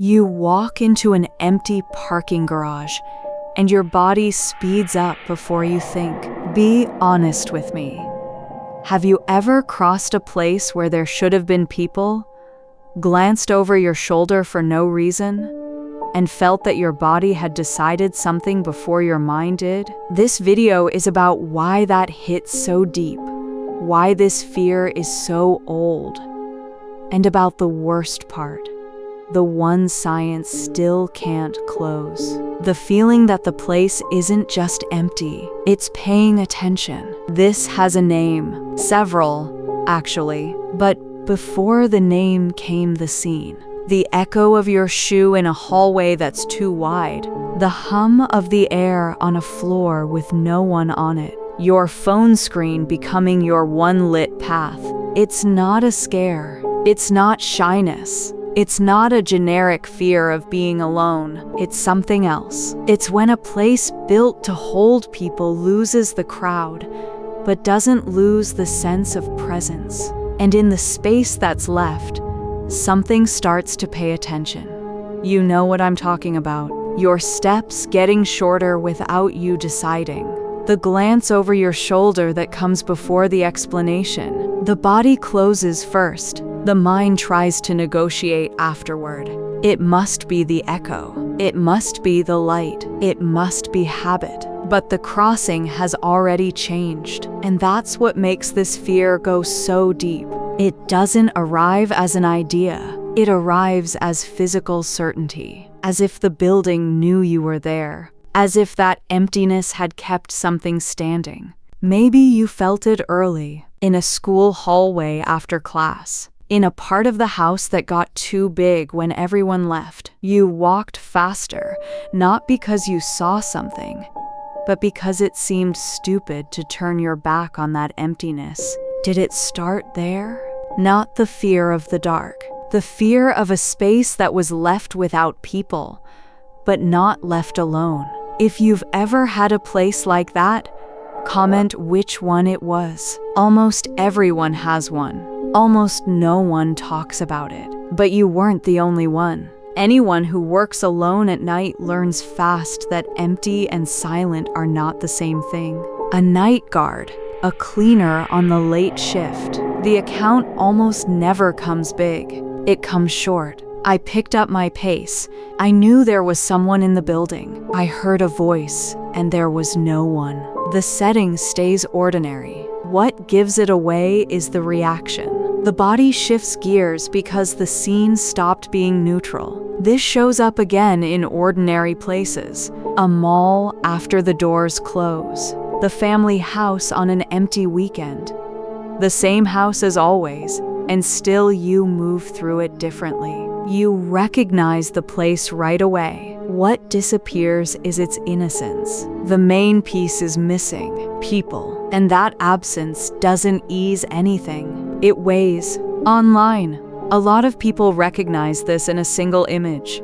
You walk into an empty parking garage, and your body speeds up before you think. Be honest with me. Have you ever crossed a place where there should have been people, glanced over your shoulder for no reason, and felt that your body had decided something before your mind did? This video is about why that hits so deep, why this fear is so old, and about the worst part, the one science still can't close. The feeling that the place isn't just empty, it's paying attention. This has a name, several, actually, but before the name came the scene. The echo of your shoe in a hallway that's too wide, the hum of the air on a floor with no one on it, your phone screen becoming your one lit path. It's not a scare, it's not shyness. It's not a generic fear of being alone. It's something else. It's when a place built to hold people loses the crowd, but doesn't lose the sense of presence. And in the space that's left, something starts to pay attention. You know what I'm talking about. Your steps getting shorter without you deciding. The glance over your shoulder that comes before the explanation. The body closes first. The mind tries to negotiate afterward. It must be the echo. It must be the light. It must be habit. But the crossing has already changed. And that's what makes this fear go so deep. It doesn't arrive as an idea. It arrives as physical certainty. As if the building knew you were there. As if that emptiness had kept something standing. Maybe you felt it early, in a school hallway after class. In a part of the house that got too big when everyone left. You walked faster, not because you saw something, but because it seemed stupid to turn your back on that emptiness. Did it start there? Not the fear of the dark, the fear of a space that was left without people, but not left alone. If you've ever had a place like that, comment which one it was. Almost everyone has one. Almost no one talks about it. But you weren't the only one. Anyone who works alone at night learns fast that empty and silent are not the same thing. A night guard, a cleaner on the late shift. The account almost never comes big. It comes short. I picked up my pace. I knew there was someone in the building. I heard a voice, and there was no one. The setting stays ordinary. What gives it away is the reaction. The body shifts gears because the scene stopped being neutral. This shows up again in ordinary places. A mall after the doors close. The family house on an empty weekend. The same house as always, and still you move through it differently. You recognize the place right away. What disappears is its innocence. The main piece is missing, people, and that absence doesn't ease anything. It weighs. Online, a lot of people recognize this in a single image.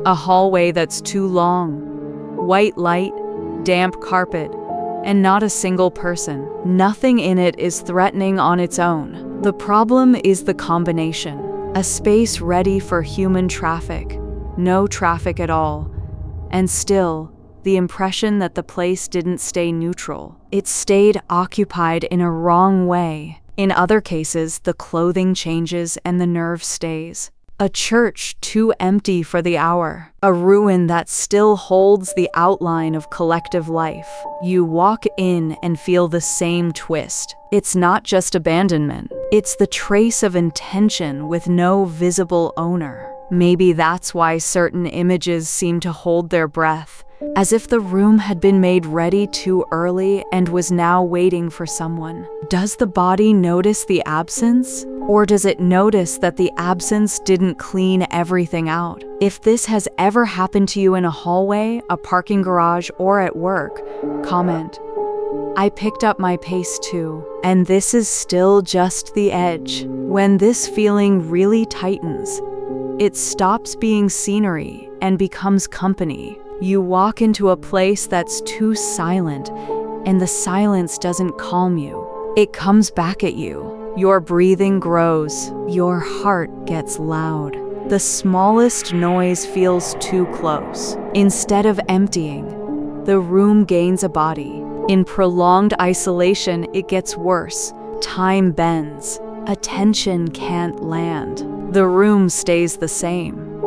A hallway that's too long, white light, damp carpet, and not a single person. Nothing in it is threatening on its own. The problem is the combination. A space ready for human traffic, no traffic at all, and still, the impression that the place didn't stay neutral. It stayed occupied in a wrong way. In other cases, the clothing changes and the nerve stays. A church too empty for the hour. A ruin that still holds the outline of collective life. You walk in and feel the same twist. It's not just abandonment. It's the trace of intention with no visible owner. Maybe that's why certain images seem to hold their breath, as if the room had been made ready too early and was now waiting for someone. Does the body notice the absence? Or does it notice that the absence didn't clean everything out? If this has ever happened to you in a hallway, a parking garage, or at work, comment. I picked up my pace too, and this is still just the edge. When this feeling really tightens, it stops being scenery and becomes company. You walk into a place that's too silent, and the silence doesn't calm you. It comes back at you. Your breathing grows. Your heart gets loud. The smallest noise feels too close. Instead of emptying, the room gains a body. In prolonged isolation, it gets worse. Time bends. Attention can't land. The room stays the same,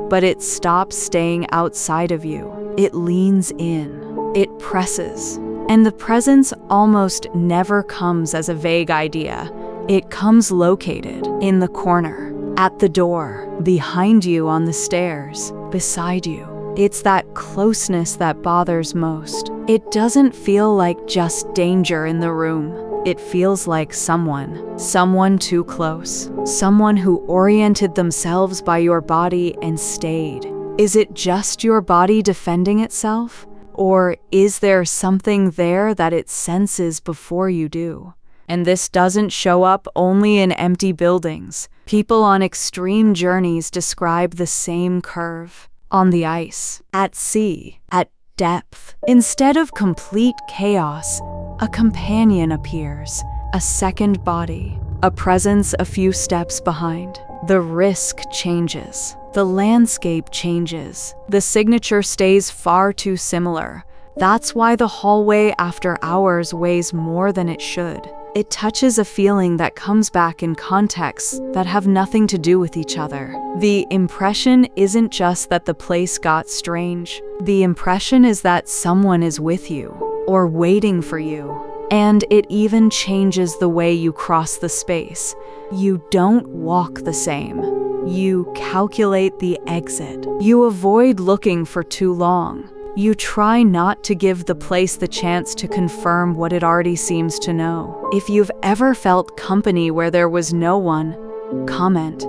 but it stops staying outside of you. It leans in. It presses. And the presence almost never comes as a vague idea. It comes located in the corner, at the door, behind you on the stairs, beside you. It's that closeness that bothers most. It doesn't feel like just danger in the room. It feels like someone too close, someone who oriented themselves by your body and stayed. Is it just your body defending itself? Or is there something there that it senses before you do? And this doesn't show up only in empty buildings. People on extreme journeys describe the same curve. On the ice, at sea, at depth. Instead of complete chaos, a companion appears, a second body, a presence a few steps behind. The risk changes. The landscape changes. The signature stays far too similar. That's why the hallway after hours weighs more than it should. It touches a feeling that comes back in contexts that have nothing to do with each other. The impression isn't just that the place got strange. The impression is that someone is with you, or waiting for you. And it even changes the way you cross the space. You don't walk the same. You calculate the exit. You avoid looking for too long. You try not to give the place the chance to confirm what it already seems to know. If you've ever felt company where there was no one, comment,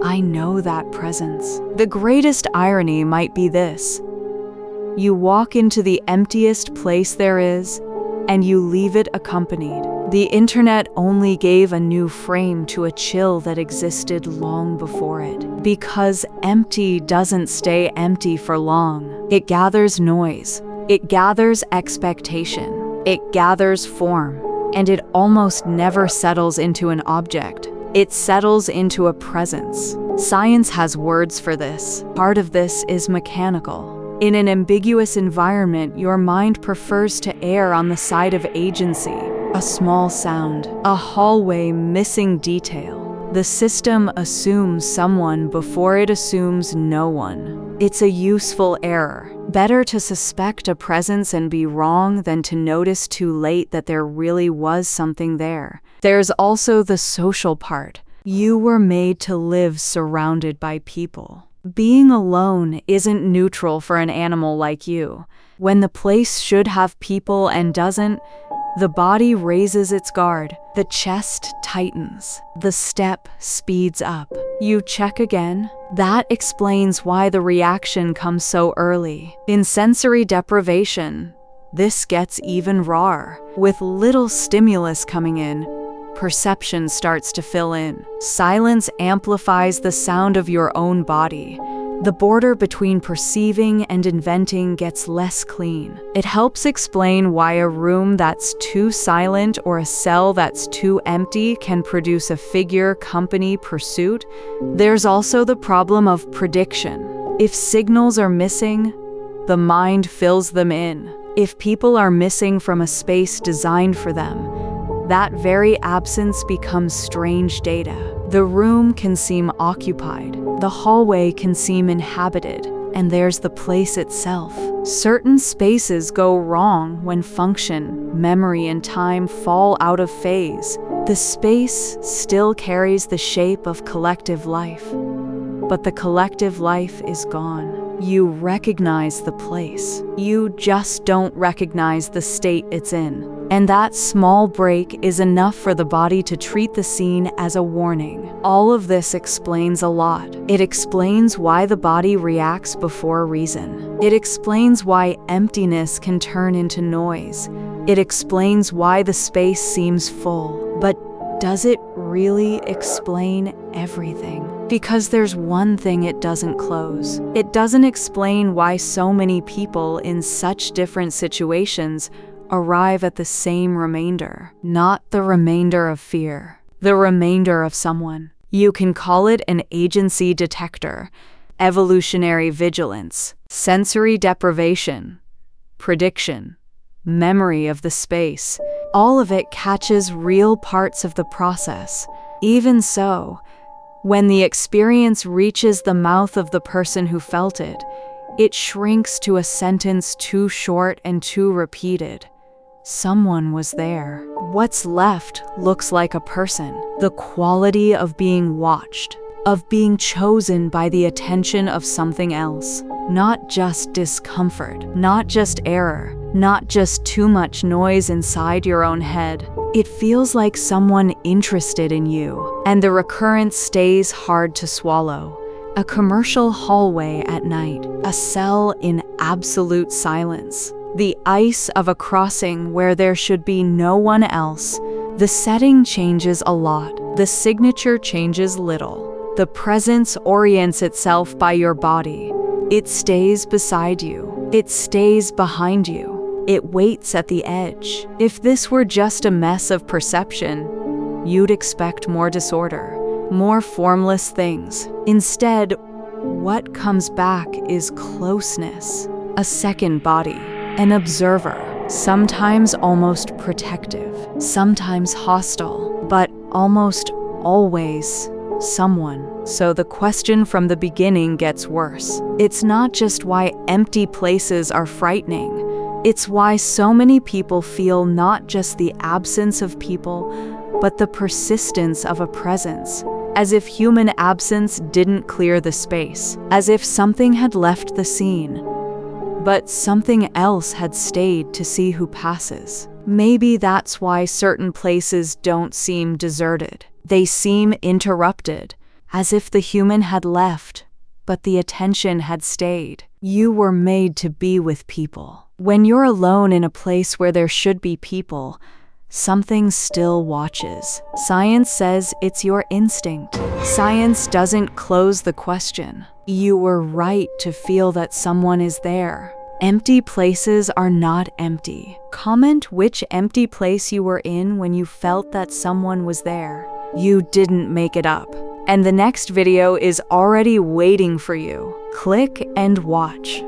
"I know that presence." The greatest irony might be this. You walk into the emptiest place there is, and you leave it accompanied. The internet only gave a new frame to a chill that existed long before it. Because empty doesn't stay empty for long. It gathers noise. It gathers expectation. It gathers form. And it almost never settles into an object. It settles into a presence. Science has words for this. Part of this is mechanical. In an ambiguous environment, your mind prefers to err on the side of agency. A small sound, a hallway missing detail. The system assumes someone before it assumes no one. It's a useful error. Better to suspect a presence and be wrong than to notice too late that there really was something there. There's also the social part. You were made to live surrounded by people. Being alone isn't neutral for an animal like you. When the place should have people and doesn't, the body raises its guard, the chest tightens, the step speeds up. You check again. That explains why the reaction comes so early. In sensory deprivation, this gets even rawer. With little stimulus coming in, perception starts to fill in. Silence amplifies the sound of your own body. The border between perceiving and inventing gets less clean. It helps explain why a room that's too silent or a cell that's too empty can produce a figure, company, pursuit. There's also the problem of prediction. If signals are missing, the mind fills them in. If people are missing from a space designed for them, that very absence becomes strange data. The room can seem occupied, the hallway can seem inhabited, and there's the place itself. Certain spaces go wrong when function, memory, and time fall out of phase. The space still carries the shape of collective life, but the collective life is gone. You recognize the place. You just don't recognize the state it's in. And that small break is enough for the body to treat the scene as a warning. All of this explains a lot. It explains why the body reacts before reason. It explains why emptiness can turn into noise. It explains why the space seems full. But does it really explain everything? Because there's one thing it doesn't close. It doesn't explain why so many people in such different situations arrive at the same remainder. Not the remainder of fear, the remainder of someone. You can call it an agency detector, evolutionary vigilance, sensory deprivation, prediction, memory of the space. All of it catches real parts of the process. Even so, when the experience reaches the mouth of the person who felt it, it shrinks to a sentence too short and too repeated. Someone was there. What's left looks like a person. The quality of being watched, of being chosen by the attention of something else. Not just discomfort, not just error, not just too much noise inside your own head. It feels like someone interested in you, and the recurrence stays hard to swallow. A commercial hallway at night, a cell in absolute silence, the ice of a crossing where there should be no one else. The setting changes a lot, the signature changes little. The presence orients itself by your body. It stays beside you. It stays behind you. It waits at the edge. If this were just a mess of perception, you'd expect more disorder, more formless things. Instead, what comes back is closeness, a second body, an observer, sometimes almost protective, sometimes hostile, but almost always someone. So the question from the beginning gets worse. It's not just why empty places are frightening. It's why so many people feel not just the absence of people, but the persistence of a presence. As if human absence didn't clear the space, as if something had left the scene, but something else had stayed to see who passes. Maybe that's why certain places don't seem deserted. They seem interrupted, as if the human had left, but the attention had stayed. You were made to be with people. When you're alone in a place where there should be people, something still watches. Science says it's your instinct. Science doesn't close the question. You were right to feel that someone is there. Empty places are not empty. Comment which empty place you were in when you felt that someone was there. You didn't make it up. And the next video is already waiting for you. Click and watch.